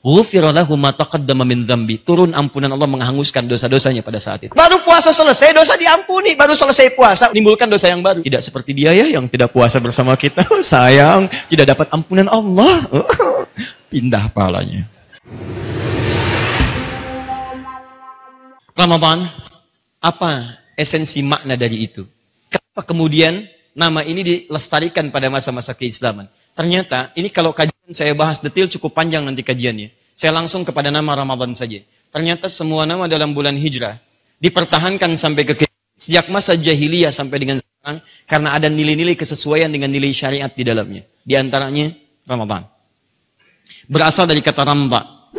Ghufira lahu ma taqaddama min dzambi. Turun ampunan Allah menghanguskan dosa-dosanya pada saat itu. Baru puasa selesai, dosa diampuni. Baru selesai puasa, menimbulkan dosa yang baru. Tidak seperti dia ya, yang tidak puasa bersama kita. Sayang, tidak dapat ampunan Allah. Pindah palanya. Ramadan, apa esensi makna dari itu? Kenapa kemudian nama ini dilestarikan pada masa-masa keislaman? Ternyata, ini kalau kajian saya bahas detail cukup panjang nanti kajiannya. Saya langsung kepada nama Ramadan saja. Ternyata semua nama dalam bulan hijrah dipertahankan sampai ke sejak masa jahiliyah sampai dengan sekarang karena ada nilai-nilai kesesuaian dengan nilai syariat di dalamnya. Di antaranya Ramadan. Berasal dari kata ramda,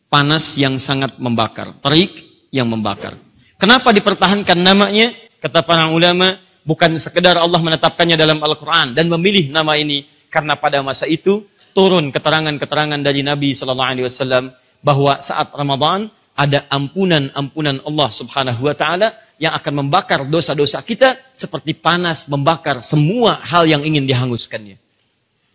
panas yang sangat membakar, terik yang membakar. Kenapa dipertahankan namanya? Kata para ulama, bukan sekedar Allah menetapkannya dalam Al-Quran dan memilih nama ini, karena pada masa itu turun keterangan-keterangan dari Nabi SAW bahwa saat Ramadan ada ampunan-ampunan Allah Subhanahu Wa Taala yang akan membakar dosa-dosa kita seperti panas membakar semua hal yang ingin dihanguskannya.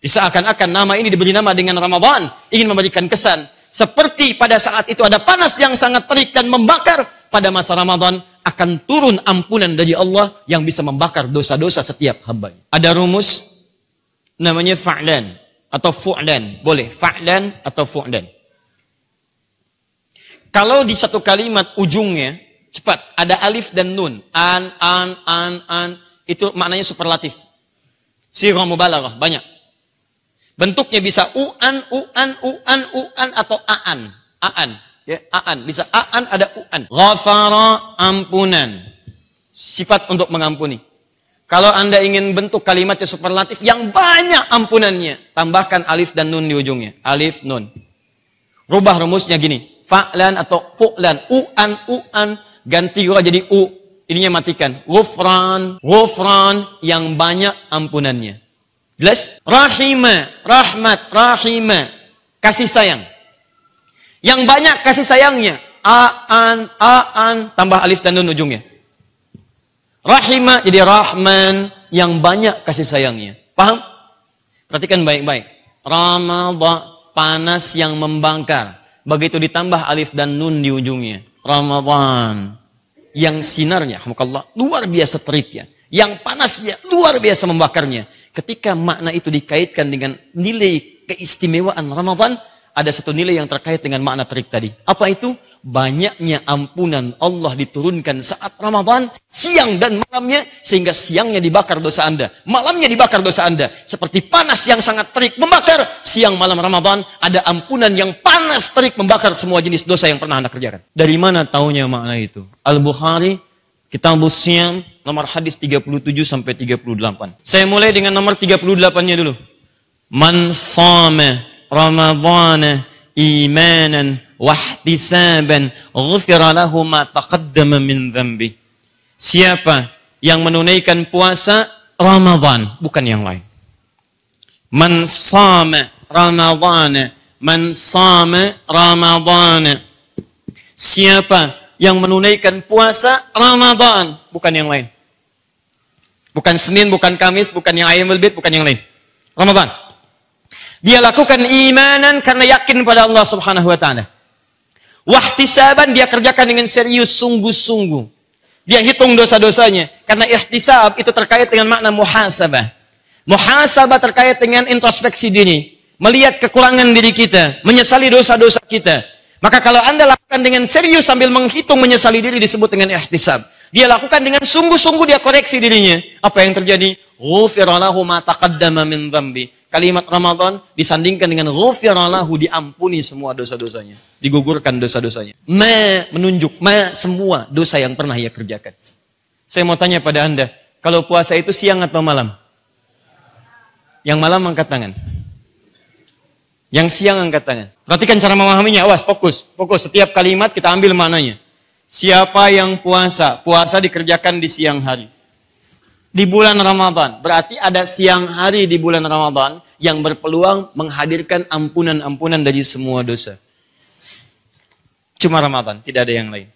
Seakan-akan nama ini diberi nama dengan Ramadan ingin memberikan kesan seperti pada saat itu ada panas yang sangat terik dan membakar, pada masa Ramadan akan turun ampunan dari Allah yang bisa membakar dosa-dosa setiap hamba. Ada rumus namanya fa'lan atau fu'lan. Boleh fa'lan atau fu'lan. Kalau di satu kalimat ujungnya cepat ada alif dan nun, an, itu maknanya superlatif. Sighah mubalaghah banyak. Bentuknya bisa u'an atau aan. Ya, aan. Bisa aan, ada u'an. Ghafara, ampunan. Sifat untuk mengampuni. Kalau Anda ingin bentuk kalimatnya superlatif yang banyak ampunannya, tambahkan alif dan nun di ujungnya. Alif, nun. Rubah rumusnya gini. Fa'lan atau fu'lan. U'an, ganti gua jadi u. Ininya matikan. Ghufran, yang banyak ampunannya. Jelas? Rahmat, kasih sayang. Yang banyak kasih sayangnya. Aan, tambah alif dan nun ujungnya. Rahimah jadi Rahman, yang banyak kasih sayangnya. Paham? Perhatikan baik-baik. Ramadan, panas yang membakar. Begitu ditambah alif dan nun di ujungnya. Ramadan, yang sinarnya, alhamdulillah, luar biasa teriknya. Yang panasnya luar biasa membakarnya. Ketika makna itu dikaitkan dengan nilai keistimewaan Ramadan, ada satu nilai yang terkait dengan makna terik tadi. Apa itu? Banyaknya ampunan Allah diturunkan saat Ramadan, siang dan malamnya, sehingga siangnya dibakar dosa Anda, malamnya dibakar dosa Anda. Seperti panas yang sangat terik membakar, siang malam Ramadan ada ampunan yang panas terik membakar semua jenis dosa yang pernah Anda kerjakan. Dari mana taunya makna itu? Al-Bukhari, Kitabus Siyam, nomor hadis 37 sampai 38. Saya mulai dengan nomor 38-nya dulu. Man shama Ramadhana imanan wahtisaban ghufira lahu ma taqaddama min dhanbi. Siapa yang menunaikan puasa Ramadan, bukan yang lain. Man shama Ramadhana, man shama Ramadhana. Siapa yang menunaikan puasa Ramadan, bukan yang lain. Bukan Senin, bukan Kamis, bukan yang Ayyamul Bid, bukan yang lain. Ramadan. Dia lakukan imanan karena yakin pada Allah Subhanahu wa taala. Wahtisaban, dia kerjakan dengan serius, sungguh-sungguh. Dia hitung dosa-dosanya karena ihtisab itu terkait dengan makna muhasabah. Muhasabah terkait dengan introspeksi diri, melihat kekurangan diri kita, menyesali dosa-dosa kita. Maka kalau Anda lakukan dengan serius sambil menghitung menyesali diri disebut dengan ihtisab. Dia lakukan dengan sungguh-sungguh, dia koreksi dirinya. Apa yang terjadi? Ghufira lahu ma taqaddama min dhanbi. Kalimat Ramadan disandingkan dengan ghufira lahu, diampuni semua dosa-dosanya, digugurkan dosa-dosanya. Menunjuk semua dosa yang pernah ia kerjakan. Saya mau tanya pada Anda, kalau puasa itu siang atau malam? Yang malam angkat tangan. Yang siang angkat tangan. Perhatikan cara memahaminya, awas, fokus. Setiap kalimat kita ambil maknanya. Siapa yang puasa? Puasa dikerjakan di siang hari. Di bulan Ramadan. Berarti ada siang hari di bulan Ramadan yang berpeluang menghadirkan ampunan-ampunan dari semua dosa. Cuma Ramadan, tidak ada yang lain.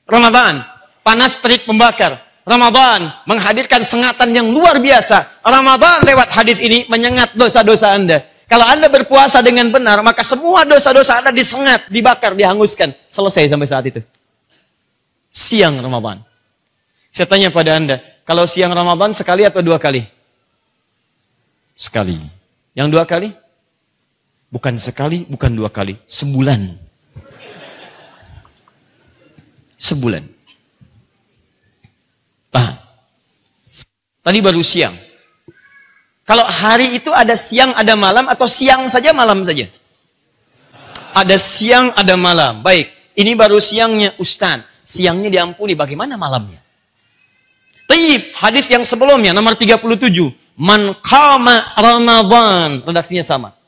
Ramadan, panas terik membakar. Ramadan, menghadirkan sengatan yang luar biasa. Ramadan lewat hadis ini menyengat dosa-dosa Anda. Kalau Anda berpuasa dengan benar, maka semua dosa-dosa Anda disengat, dibakar, dihanguskan. Selesai sampai saat itu. Siang Ramadan. Saya tanya pada Anda, kalau siang Ramadan sekali atau 2 kali? Sekali. Yang 2 kali? Bukan sekali, bukan 2 kali. Sebulan. Sebulan. Paham? Tadi baru siang. Kalau hari itu ada siang, ada malam, atau siang saja, malam saja? Ada siang, ada malam. Baik, ini baru siangnya Ustaz. Siangnya diampuni, bagaimana malamnya? Taib, hadis yang sebelumnya, nomor 37. Man qama Ramadan. Redaksinya sama.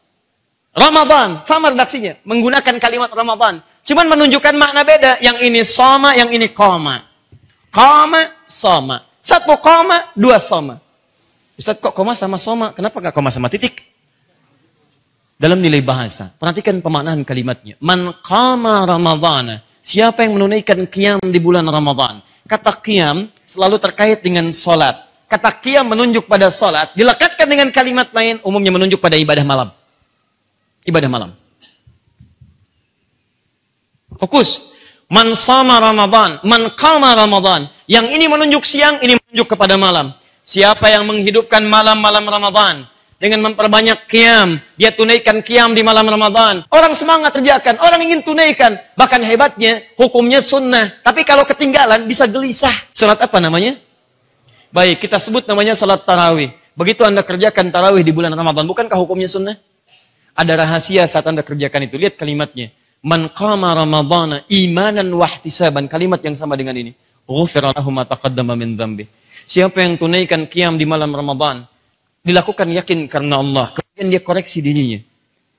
Ramadan, sama redaksinya. Menggunakan kalimat Ramadan. Cuman menunjukkan makna beda. Yang ini soma, yang ini qama. Qama, soma. 1 qama, 2 soma. Ustaz, kok koma sama soma? Kenapa gak koma sama titik? Dalam nilai bahasa, perhatikan pemaknaan kalimatnya. Man qama Ramadhana. Siapa yang menunaikan qiyam di bulan Ramadan? Kata qiyam selalu terkait dengan solat. Kata qiyam menunjuk pada solat. Dilekatkan dengan kalimat lain, umumnya menunjuk pada ibadah malam. Ibadah malam. Fokus. Man sama Ramadan. Man qama Ramadan. Yang ini menunjuk siang, ini menunjuk kepada malam. Siapa yang menghidupkan malam-malam Ramadan dengan memperbanyak qiyam, dia tunaikan qiyam di malam Ramadan. Orang semangat kerjakan, orang ingin tunaikan. Bahkan hebatnya, hukumnya sunnah. Tapi kalau ketinggalan, bisa gelisah. Salat apa namanya? Baik, kita sebut namanya salat tarawih. Begitu Anda kerjakan tarawih di bulan Ramadan, bukankah hukumnya sunnah? Ada rahasia saat Anda kerjakan itu. Lihat kalimatnya. Man qama Ramadhana imanan wahtisaban. Kalimat yang sama dengan ini. Ghufira lahu ma taqaddama min dzambi. Siapa yang tunaikan qiyam di malam Ramadan, dilakukan yakin karena Allah. Kemudian dia koreksi dirinya.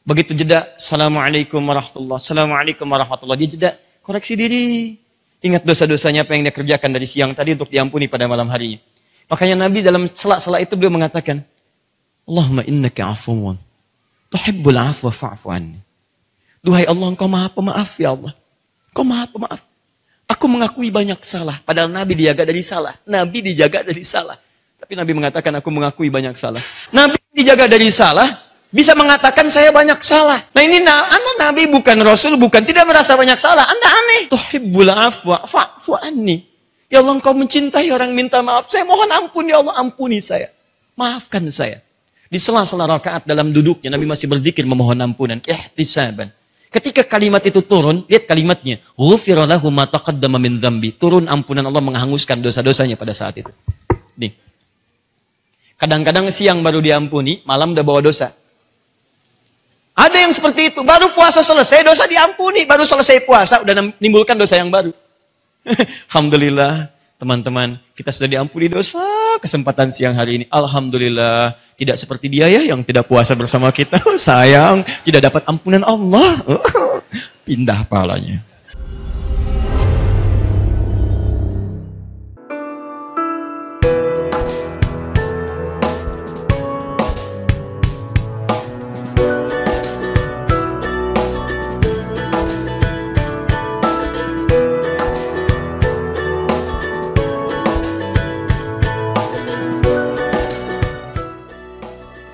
Begitu jeda, Assalamualaikum warahmatullahi wabarakatuh. Assalamualaikum warahmatullahi wabarakatuh. Dia jeda, koreksi diri. Ingat dosa-dosanya apa yang dia kerjakan dari siang tadi untuk diampuni pada malam harinya. Makanya Nabi dalam sela-sela itu beliau mengatakan, Allahumma innaka afuwan, tuhibbul afwa fa'fu anni. Duhai Allah, Engkau maha pemaaf ya Allah. Engkau maha pemaaf. Aku mengakui banyak salah. Padahal Nabi dijaga dari salah. Nabi dijaga dari salah. Tapi Nabi mengatakan aku mengakui banyak salah. Nabi dijaga dari salah, bisa mengatakan saya banyak salah. Nah ini Anda Nabi bukan Rasul, bukan tidak merasa banyak salah. Anda aneh. Tuhibbul afwa fa'fu anni. Ya Allah, Engkau mencintai orang minta maaf. Saya mohon ampun ya Allah, ampuni saya. Maafkan saya. Di sela-sela rakaat dalam duduknya Nabi masih berzikir memohon ampunan. Ihtisaban. Ketika kalimat itu turun, lihat kalimatnya. Ghufira lahu ma taqaddama min dzambi. Turun ampunan Allah menghanguskan dosa-dosanya pada saat itu. Nih. Kadang-kadang siang baru diampuni, malam udah bawa dosa. Ada yang seperti itu, baru puasa selesai, dosa diampuni. Baru selesai puasa, udah menimbulkan dosa yang baru. Alhamdulillah, teman-teman, kita sudah diampuni dosa kesempatan siang hari ini. Alhamdulillah, tidak seperti dia ya yang tidak puasa bersama kita. Sayang, tidak dapat ampunan Allah. Pindah palanya.